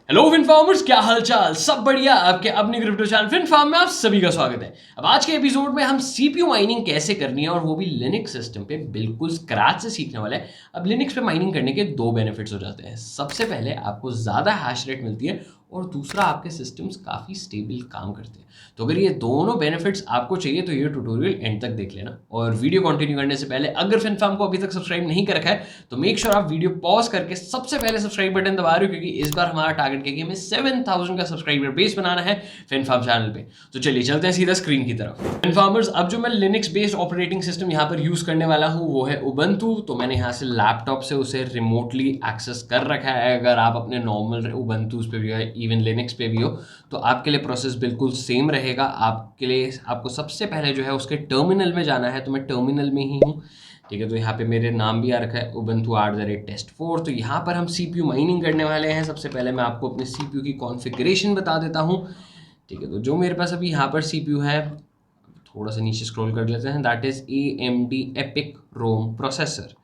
Hello फिनफार्मर्स, क्या हालचाल? सब बढ़िया। आपके अपने क्रिप्टो चैनल फिनफार्म में आप सभी का स्वागत है। अब आज के एपिसोड में हम सीपीयू माइनिंग कैसे करनी है और वो भी लिनक्स सिस्टम पे बिल्कुल स्क्रैच से सीखने वाले हैं। अब लिनक्स पे माइनिंग करने के दो बेनिफिट्स हो जाते हैं। सबसे पहले आपको ज़्यादा हैश रेट मिलती है और दूसरा आपके सिस्टम्स काफ़ी स्टेबल काम करते हैं। तो अगर ये दोनों बेनिफिट्स आपको चाहिए तो ये ट्यूटोरियल एंड तक देख लेना। और वीडियो कंटिन्यू करने से पहले अगर फिनफार्म को अभी तक सब्सक्राइब नहीं कर रखा है तो मेक श्योर आप वीडियो पॉज करके सबसे पहले सब्सक्राइब बटन दबा रहे हो, क्योंकि इस बार हमारा टारगेट है कि हमें 7000 का सब्सक्राइबर बेस बनाना है फिनफार्म चैनल पे। तो चलिए चलते हैं सीधा स्क्रीन की तरफ। फिनफार्मर्स, अब जो मैं लिनक्स बेस्ड ऑपरेटिंग सिस्टम यहाँ पर यूज करने वाला हूँ वो है उबंटू। तो मैंने यहाँ से लैपटॉप से उसे रिमोटली एक्सेस कर रखा है। अगर आप अपने नॉर्मल उबंटूज पे भी है, इवन लिनक्स पे भी हो, तो आपके लिए प्रोसेस बिल्कुल सेम रहेगा। आपके लिए आपको सबसे पहले जो है उसके टर्मिनल में जाना है। तो मैं टर्मिनल में ही हूँ, ठीक है। तो यहाँ पे मेरे नाम भी आ रखा है ubuntu @test4। तो यहाँ पर हम CPU माइनिंग करने वाले हैं। सबसे पहले मैं आपको अपने CPU की कॉन्फ़िगरेशन बता देता हूँ, ठीक है। तो जो मेरे पास अभी यहाँ पर CPU है, थोड़ा सा नीचे स्क्रॉल कर लेते हैं, that is AMD EPIC ROM processor.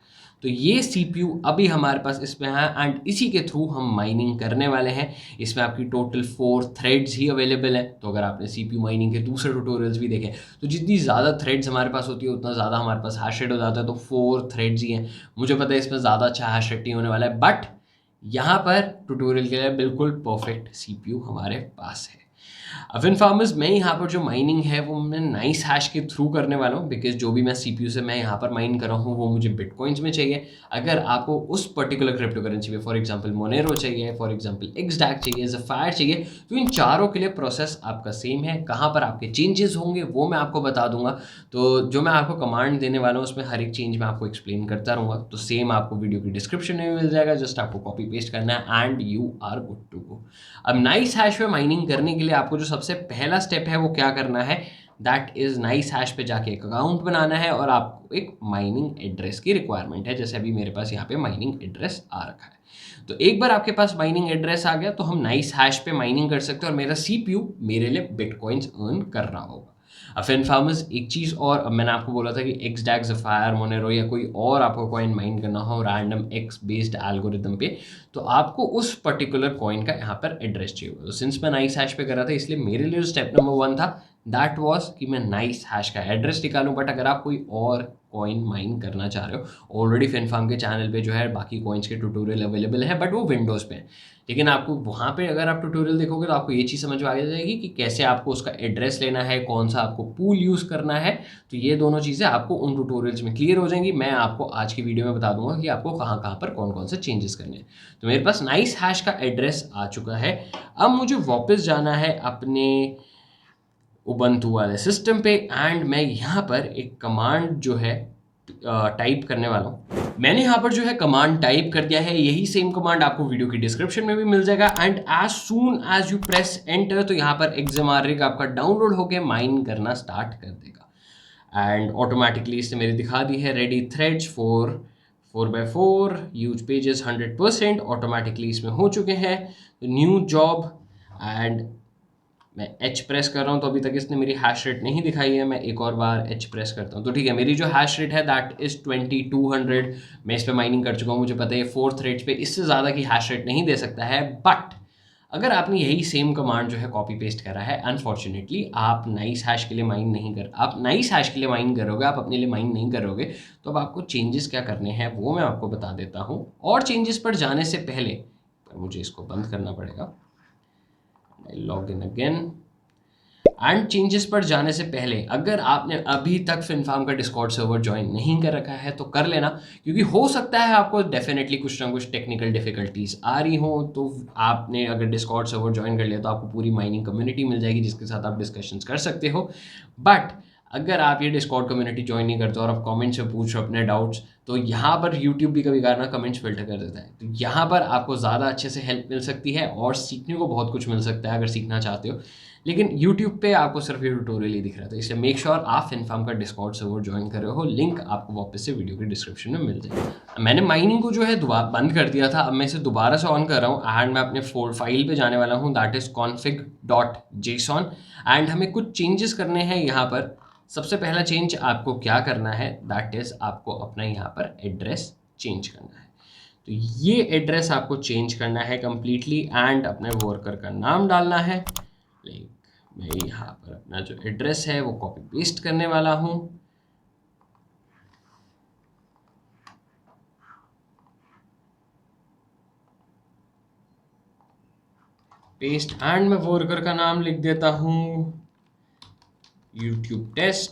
तो ये CPU अभी हमारे पास इसमें है एंड इसी के थ्रू हम माइनिंग करने वाले हैं। इसमें आपकी टोटल 4 थ्रेड्स ही अवेलेबल है। तो अगर आपने CPU माइनिंग के दूसरे ट्यूटोरियल्स भी देखे तो जितनी ज़्यादा थ्रेड्स हमारे पास होती है उतना ज़्यादा हमारे पास हैश रेट हो जाता है। तो 4 थ्रेड्स ही हैं। मुझे पता है इसमें ज़्यादा अच्छा हैश रेट नहीं होने वाला है, बट यहाँ पर ट्यूटोरियल के लिए बिल्कुल परफेक्ट CPU हमारे पास है। अब फिनफार्मर्स, मैं यहाँ पर जो माइनिंग है वो मैं नाइस हैश के थ्रू करने वाला हूँ, बिकॉज जो भी मैं CPU से मैं यहाँ पर माइन कर रहा हूँ वो मुझे बिटकॉइंस में चाहिए। अगर आपको उस पर्टिकुलर क्रिप्टो करेंसी में फॉर एग्जांपल मोनेरो चाहिए, फॉर एग्जांपल एक्सडैक चाहिए, ज़फायर चाहिए, तो इन चारों के लिए प्रोसेस आपका सेम है। कहाँ पर आपके चेंजेस होंगे वो मैं आपको बता दूंगा। तो जो मैं आपको कमांड देने वाला हूँ उसमें हर एक चेंज मैं आपको एक्सप्लेन करता रहूँगा। तो सेम आपको वीडियो की डिस्क्रिप्शन में मिल जाएगा, जस्ट आपको कॉपी पेस्ट करना है and you are good to go. अब नाइस हैश पे माइनिंग करने के लिए आपको जो सबसे पहला स्टेप है वो क्या करना है, दैट इज नाइस हैश पे जाके एक अकाउंट बनाना है और आपको एक माइनिंग एड्रेस की रिक्वायरमेंट है। जैसे अभी मेरे पास यहाँ पे माइनिंग एड्रेस आ रखा है। तो एक बार आपके पास माइनिंग एड्रेस आ गया तो हम नाइस हैश पे माइनिंग कर सकते हैं और मेरा CPU मेरे लिए बिटकॉइंस अर्न कर रहा होगा। अब फिनफार्मर्स, एक चीज़ और, अब मैंने आपको बोला था कि एक्सडैक, ज़फायर, मोनेरो या कोई और आपको कॉइन माइन करना हो रैंडम एक्स बेस्ड एल्गोरिदम पे, तो आपको उस पर्टिकुलर कॉइन का यहाँ पर एड्रेस चाहिए होगा। तो सिंस मैं नाइस हैश पे कर रहा था इसलिए मेरे लिए जो स्टेप नंबर 1 था दैट वाज कि मैं नाइस हैश का एड्रेस निकालूं। बट अगर आप कोई और कॉइन माइन करना चाह रहे हो, ऑलरेडी फिनफार्म के चैनल पे जो है बाकी कॉइन्स के ट्यूटोरियल अवेलेबल है, बट वो विंडोज़ पे है। लेकिन आपको वहाँ पे अगर आप ट्यूटोरियल देखोगे तो आपको ये चीज़ समझ में आ जाएगी कि कैसे आपको उसका एड्रेस लेना है, कौन सा आपको पूल यूज़ करना है। तो ये दोनों चीज़ें आपको उन ट्यूटोरियल्स में क्लियर हो जाएंगी। मैं आपको आज की वीडियो में बता दूंगा कि आपको कहाँ कहाँ पर कौन कौन से चेंजेस करने हैं। तो मेरे पास नाइस हैश का एड्रेस आ चुका है। अब मुझे वापस जाना है अपने उबंटू वाले सिस्टम पे एंड मैं यहाँ पर एक कमांड जो है टाइप करने वाला हूँ। मैंने यहाँ पर जो है कमांड टाइप कर दिया है। यही सेम कमांड आपको वीडियो की डिस्क्रिप्शन में भी मिल जाएगा and as soon as you press enter तो यहाँ पर XMRig आपका डाउनलोड होकर माइन करना स्टार्ट कर देगा एंड ऑटोमेटिकली इसने मेरी दिखा दी है ready threads 4x4 use pages 100% automatically इसमें हो चुके हैं। न्यू जॉब एंड मैं H प्रेस कर रहा हूँ तो अभी तक इसने मेरी हैश रेट नहीं दिखाई है। मैं एक और बार H प्रेस करता हूँ तो ठीक है, मेरी जो हैश रेट है दैट इज़ 2200। मैं इस पर माइनिंग कर चुका हूँ, मुझे पता है 4 थ्रेड्स पे इससे ज़्यादा की हैश रेट नहीं दे सकता है। बट अगर आपने यही सेम कमांड जो है कॉपी पेस्ट करा है, अनफॉर्चुनेटली आप नाइस हैश के लिए माइन नहीं कर, आप नाइस हैश के लिए माइन करोगे, आप अपने लिए माइन नहीं करोगे। तो अब आपको चेंजेस क्या करने हैं वो मैं आपको बता देता हूँ। और चेंजेस पर जाने से पहले पर मुझे इसको बंद करना पड़ेगा। Log in again and changes पर जाने से पहले अगर आपने अभी तक फिनफार्म का डिस्कॉर्ड सर्वर ज्वाइन नहीं कर रखा है तो कर लेना, क्योंकि हो सकता है आपको डेफिनेटली कुछ ना कुछ टेक्निकल डिफिकल्टीज आ रही हो। तो आपने अगर डिस्कॉर्ड सर्वर ज्वाइन कर लिया तो आपको पूरी माइनिंग कम्युनिटी मिल जाएगी जिसके साथ आप डिस्कशंस कर सकते हो। बट अगर आप ये डिस्कॉर्ड कम्युनिटी ज्वाइन नहीं करते और आप कमेंट्स में पूछ रहे हो अपने डाउट्स, तो यहाँ पर यूट्यूब भी कभी कभार ना कमेंट्स फिल्टर कर देता है। तो यहाँ पर आपको ज़्यादा अच्छे से हेल्प मिल सकती है और सीखने को बहुत कुछ मिल सकता है अगर सीखना चाहते हो। लेकिन यूट्यूब पे आपको सिर्फ ये ट्यूटोरियल ही दिख रहा था, इसलिए मेक श्योर आप फिनफार्म का डिस्कॉर्ड सर्वर ज्वाइन कर रहे हो। लिंक आपको वापस से वीडियो के डिस्क्रिप्शन में मिल जाएगा। मैंने माइनिंग को जो है दोबारा बंद कर दिया था, अब मैं इसे दोबारा से ऑन कर रहा हूँ एंड मैं अपने फाइल पे जाने वाला हूँ दैट इज़ config.json एंड हमें कुछ चेंजेस करने हैं यहाँ पर। सबसे पहला चेंज आपको क्या करना है दैट इज़ आपको अपना यहाँ पर एड्रेस चेंज करना है। तो ये एड्रेस आपको चेंज करना है कम्प्लीटली एंड अपने वर्कर का नाम डालना है। लाइक मैं यहाँ पर अपना जो एड्रेस है वो कॉपी पेस्ट करने वाला हूँ। पेस्ट एंड मैं वर्कर का नाम लिख देता हूँ यूट्यूब टेस्ट।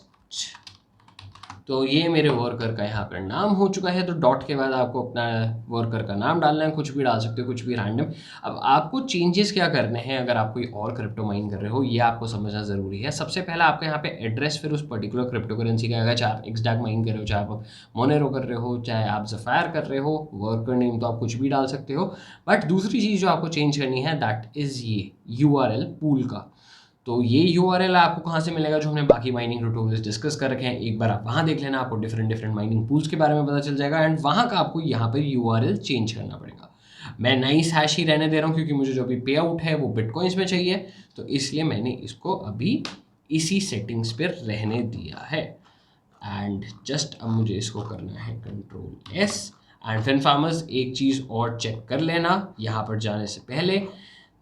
तो ये मेरे वर्कर का यहाँ पर नाम हो चुका है। तो डॉट के बाद आपको अपना वर्कर का नाम डालना है, कुछ भी डाल सकते हो, कुछ भी रैंडम। अब आपको चेंजेस क्या करने हैं अगर आप कोई और क्रिप्टो माइन कर रहे हो, ये आपको समझना ज़रूरी है। सबसे पहला आपका यहाँ पे एड्रेस फिर उस पर्टिकुलर क्रिप्टो करेंसी का आएगा, चाहे आप एक्सडैक माइन कर रहे हो, चाहे आप मोनेरो कर रहे हो, चाहे आप ज़फायर कर रहे हो। वर्कर नेम तो आप कुछ भी डाल सकते हो। बट दूसरी चीज़ जो आपको चेंज करनी है दैट इज़ ये URL पूल का। तो ये URL आपको कहाँ से मिलेगा, जो हमने बाकी माइनिंग ट्यूटोरियल्स डिस्कस कर रखे हैं, एक बार आप वहाँ देख लेना, आपको डिफरेंट माइनिंग पूल्स के बारे में पता चल जाएगा। एंड वहाँ का आपको यहाँ पर URL चेंज करना पड़ेगा। मैं नाइस हैश ही रहने दे रहा हूँ क्योंकि मुझे जो अभी पे आउट है वो बिटकॉइंस में चाहिए, तो इसलिए मैंने इसको अभी इसी सेटिंग्स पर रहने दिया है। एंड जस्ट अब मुझे इसको करना है Ctrl+S। एंड FinFarmers एक चीज़ और चेक कर लेना यहाँ पर जाने से पहले,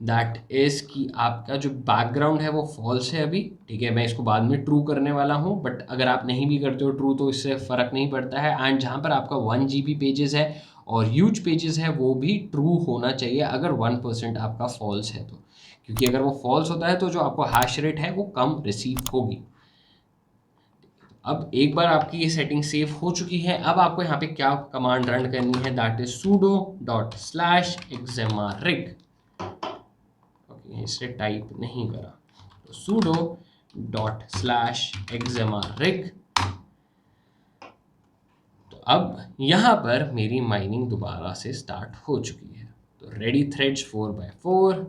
दैट इज़ कि आपका जो बैकग्राउंड है वो फॉल्स है अभी। ठीक है, मैं इसको बाद में ट्रू करने वाला हूँ, बट अगर आप नहीं भी करते हो ट्रू तो इससे फ़र्क नहीं पड़ता है। एंड जहाँ पर आपका 1 GB पेजेस है और ह्यूज पेजेस है वो भी ट्रू होना चाहिए अगर 1% आपका फॉल्स है तो, क्योंकि अगर वो फॉल्स होता है तो जो आपको हैश रेट है वो कम रिसीव होगी। अब एक बार आपकी ये सेटिंग सेव हो चुकी है, अब आपको यहाँ पे क्या कमांड रन करनी है, दैट इज sudo./examarig। इसे टाइप नहीं करा, तो sudo./examarig। तो अब यहाँ पर मेरी माइनिंग दोबारा से स्टार्ट हो चुकी है। तो रेडी थ्रेड्स 4x4।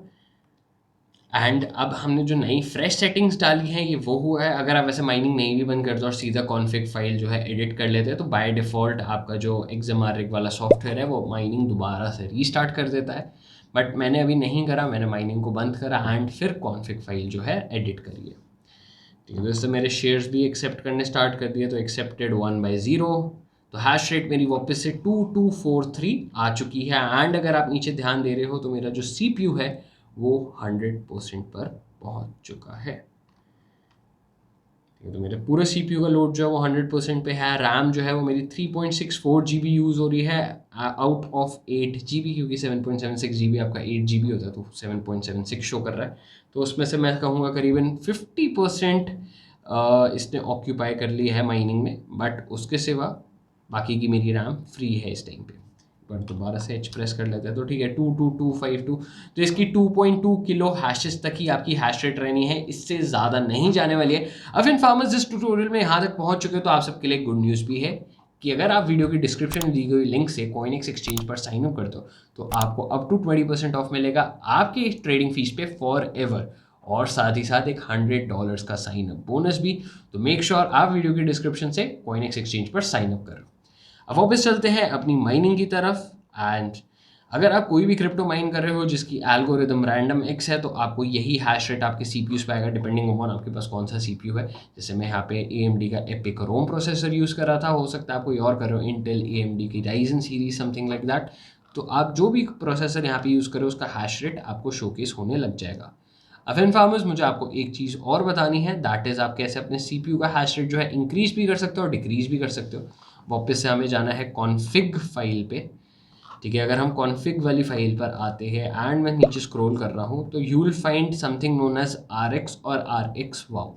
एंड अब हमने जो नई फ्रेश सेटिंग्स डाली हैं ये वो हुआ है। अगर आप वैसे माइनिंग नहीं भी बंद करते और सीधा कॉन्फ़िग फाइल जो है एडिट कर लेते हैं तो बाय डिफ़ॉल्ट आपका जो examarig वाला सॉफ्टवेयर है वो माइनिंग दोबारा से रीस्टार्ट कर देता है। बट मैंने अभी नहीं करा, मैंने माइनिंग को बंद करा एंड फिर कॉन्फ़िग फाइल जो है एडिट करी है। ठीक है, तो इससे मेरे शेयर्स भी एक्सेप्ट करने स्टार्ट कर दिए, तो एक्सेप्टेड 1/0। तो हैश रेट मेरी वापस से 2243 आ चुकी है। एंड अगर आप नीचे ध्यान दे रहे हो तो मेरा जो CPU है वो 100% पर पहुंच चुका है। तो मेरे पूरे CPU का लोड जो है वो 100% पे है। रैम जो है वो मेरी 3.64 GB यूज़ हो रही है आउट ऑफ 8 GB, क्योंकि 7.76 GB आपका 8 GB होता है, तो 7.76 शो कर रहा है। तो उसमें से मैं कहूँगा करीबन 50% इसने ऑक्यूपाई कर ली है माइनिंग में। बट उसके सिवा बाकी की मेरी रैम फ्री है इस टाइम पे। पर दोबारा से H प्रेस कर लेते हैं, तो ठीक है 22252। तो इसकी 2.2 किलो हैशेस तक ही आपकी हैश रेट रहनी है, इससे ज़्यादा नहीं जाने वाली है। अब FinFarmers इस ट्यूटोरियल में यहाँ तक पहुँच चुके हो तो आप सबके लिए गुड न्यूज़ भी है कि अगर आप वीडियो की डिस्क्रिप्शन में दी गई लिंक से CoinEx एक्सचेंज पर साइन अप करते हो तो आपको अप टू 20% ऑफ मिलेगा आपकी ट्रेडिंग फीस पे फॉर एवर, और साथ ही साथ एक $100 का साइन अप बोनस भी। तो मेक श्योर आप वीडियो की डिस्क्रिप्शन से CoinEx एक्सचेंज पर साइन अप करो। अब वापस चलते हैं अपनी माइनिंग की तरफ। एंड अगर आप कोई भी क्रिप्टो माइन कर रहे हो जिसकी एल्गोरिदम रैंडम एक्स है तो आपको यही हैश रेट आपके CPUs पे आएगा, डिपेंडिंग अपॉन आपके पास कौन सा CPU है। जैसे मैं यहाँ पे AMD का एपिक रोम प्रोसेसर यूज़ कर रहा था, हो सकता है आप कोई और कर रहे हो, इंटेल AMD की Ryzen series something like that. तो आप जो भी प्रोसेसर यहाँ पे यूज़ करो उसका हैश रेट आपको शोकेस होने लग जाएगा। अब FinFarmers मुझे आपको एक चीज़ और बतानी है, दैट इज़ आप कैसे अपने CPU का हैश रेट जो है इंक्रीज़ भी कर सकते हो और डिक्रीज़ भी कर सकते हो। वापस से हमें जाना है कॉन्फ़िग फाइल पे। ठीक है, अगर हम कॉन्फ़िग वाली फाइल पर आते हैं एंड मैं नीचे स्क्रॉल कर रहा हूँ तो you will find something known as RX और RX वाओ।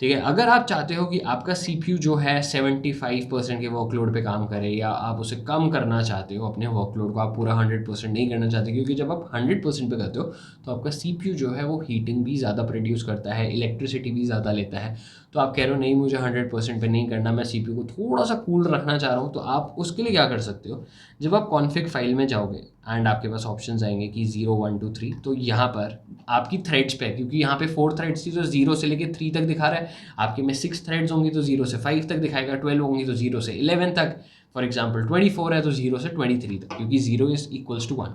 ठीक है, अगर आप चाहते हो कि आपका CPU जो है 75% के वर्कलोड पे काम करे, या आप उसे कम करना चाहते हो अपने वर्कलोड को, आप पूरा 100% नहीं करना चाहते, क्योंकि जब आप 100% पे करते हो तो आपका CPU जो है वो हीटिंग भी ज़्यादा प्रोड्यूस करता है, इलेक्ट्रिसिटी भी ज़्यादा लेता है। तो आप कह रहे हो नहीं मुझे 100% पे नहीं करना, मैं CPU को थोड़ा सा कूल रखना चाह रहा हूँ, तो आप उसके लिए क्या कर सकते हो, जब आप कॉन्फ़िग फाइल में जाओगे एंड आपके पास ऑप्शंस आएंगे कि 0 1 2 3, तो यहाँ पर आपकी थ्रेड्स पे, क्योंकि यहाँ पे 4 थ्रेड्स थी तो 0 से लेके 3 तक दिखा रहा है। आपके में 6 थ्रेड्स होंगी तो 0 से 5 तक दिखाएगा, 12 होंगी तो 0 से 11 तक, फॉर एग्जाम्पल 24 है तो 0 से 23 तक, क्योंकि 0 इज इक्वल्स टू 1।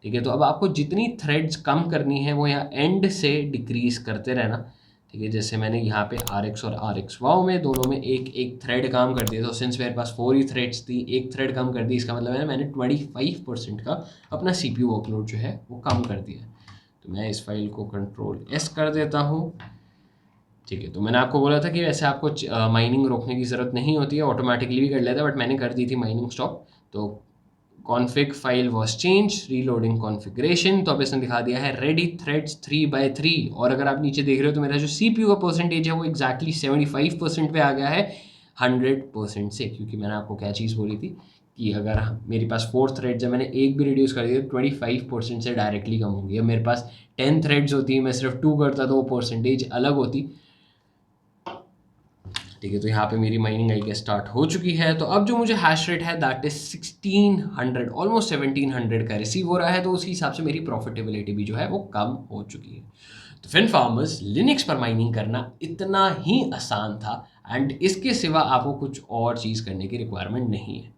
ठीक है, तो अब आपको जितनी थ्रेड्स कम करनी है वो यहाँ एंड से डिक्रीज करते रहना। ठीक है, जैसे मैंने यहाँ पे RX और RX वाओ में दोनों में एक एक थ्रेड काम कर दिया, तो सिंस मेरे पास 4 ही थ्रेड्स थी, एक थ्रेड कम कर दी, इसका मतलब है मैंने 25% का अपना CPU वर्कलोड जो है वो कम कर दिया। तो मैं इस फाइल को Ctrl+S कर देता हूँ। ठीक है, तो मैंने आपको बोला था कि वैसे आपको माइनिंग रोकने की ज़रूरत नहीं होती है, ऑटोमेटिकली भी कर लेता है, बट मैंने कर दी थी माइनिंग स्टॉप। तो config file was change, reloading configuration, तो अब इसने दिखा दिया है रेडी थ्रेड्स 3/3। और अगर आप नीचे देख रहे हो तो मेरा जो CPU का परसेंटेज है वो एग्जैक्टली 75% पे आ गया है 100% से, क्योंकि मैंने आपको क्या चीज़ बोली थी कि अगर मेरे पास 4 थ्रेड्स है, मैंने एक भी रिड्यूस कर दिया तो 25% से डायरेक्टली कम होंगी। अब मेरे पास 10 थ्रेड्स होती, मैं सिर्फ 2 करता तो वो परसेंटेज अलग होती। ठीक है, तो यहाँ पे मेरी माइनिंग आई गेस स्टार्ट हो चुकी है। तो अब जो मुझे हैश रेट है दैट इज 1600, ऑलमोस्ट 1700 का रिसीव हो रहा है, तो उस हिसाब से मेरी प्रॉफिटेबिलिटी भी जो है वो कम हो चुकी है। तो फिन फार्मर्स, लिनक्स पर माइनिंग करना इतना ही आसान था एंड इसके सिवा आपको कुछ और चीज़ करने की रिक्वायरमेंट नहीं है।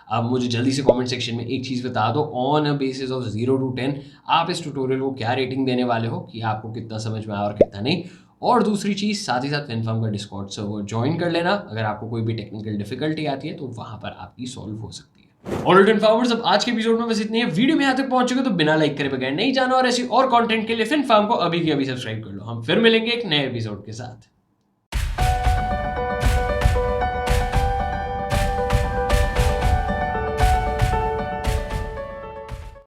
अब मुझे जल्दी से कमेंट सेक्शन में एक चीज़ बता दो, on a basis of 0 to 10 आप इस ट्यूटोरियल को क्या रेटिंग देने वाले हो, कि आपको कितना समझ में आया और कितना नहीं। और दूसरी चीज़, साथ ही साथ फिनफार्म का डिस्कॉर्ड सर्वर ज्वाइन कर लेना, अगर आपको कोई भी टेक्निकल डिफिकल्टी आती है तो वहाँ पर आपकी सॉल्व हो सकती है। ऑलराइट फिनफार्मर्स, अब आज के एपिसोड में बस इतनी है। वीडियो में यहाँ तक पहुंच चुके तो बिना लाइक करे बगैर नहीं जाना, और ऐसी और कंटेंट के लिए फिनफार्म को अभी के अभी सब्सक्राइब कर लो। हम फिर मिलेंगे एक नए एपिसोड के साथ।